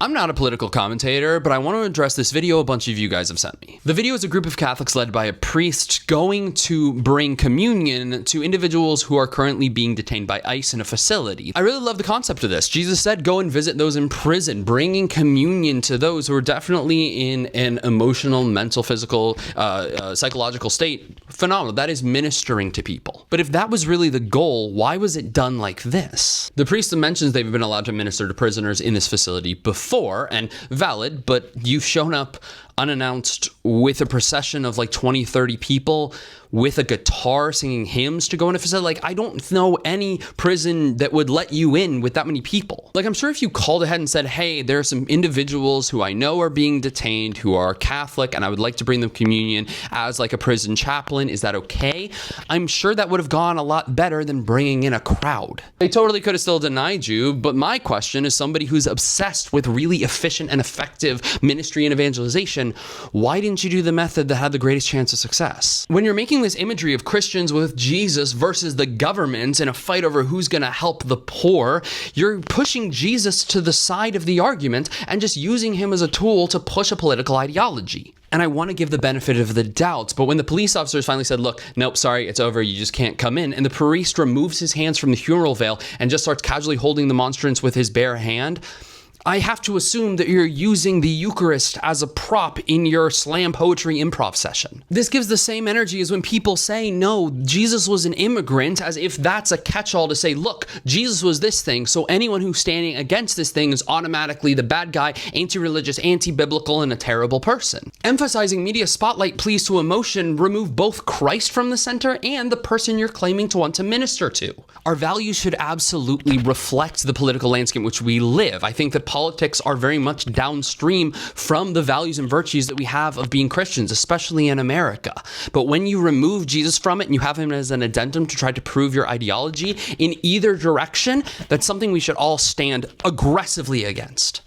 I'm not a political commentator, but I want to address this video a bunch of you guys have sent me. The video is a group of Catholics led by a priest going to bring communion to individuals who are currently being detained by ICE in a facility. I really love the concept of this. Jesus said, go and visit those in prison, bringing communion to those who are definitely in an emotional, mental, physical, psychological state. Phenomenal. That is ministering to people. But if that was really the goal, why was it done like this? The priest mentions they've been allowed to minister to prisoners in this facility before, and valid, but you've shown up unannounced with a procession of like 20, 30 people with a guitar singing hymns to go into a facility. Like, I don't know any prison that would let you in with that many people. Like, I'm sure if you called ahead and said, hey, there are some individuals who I know are being detained who are Catholic and I would like to bring them communion as like a prison chaplain, is that okay? I'm sure that would have gone a lot better than bringing in a crowd. They totally could have still denied you, but my question is somebody who's obsessed with really efficient and effective ministry and evangelization, why didn't you do the method that had the greatest chance of success? When you're making this imagery of Christians with Jesus versus the government in a fight over who's going to help the poor, you're pushing Jesus to the side of the argument and just using him as a tool to push a political ideology. And I want to give the benefit of the doubt, but when the police officers finally said, look, nope, sorry, it's over, you just can't come in, and the priest removes his hands from the funeral veil and just starts casually holding the monstrance with his bare hand, I have to assume that you're using the Eucharist as a prop in your slam poetry improv session. This gives the same energy as when people say, no, Jesus was an immigrant, as if that's a catch-all to say, look, Jesus was this thing, so anyone who's standing against this thing is automatically the bad guy, anti-religious, anti-biblical, and a terrible person. Emphasizing media spotlight pleas to emotion remove both Christ from the center and the person you're claiming to want to minister to. Our values should absolutely reflect the political landscape in which we live. I think that politics are very much downstream from the values and virtues that we have of being Christians, especially in America. But when you remove Jesus from it and you have him as an addendum to try to prove your ideology in either direction, that's something we should all stand aggressively against.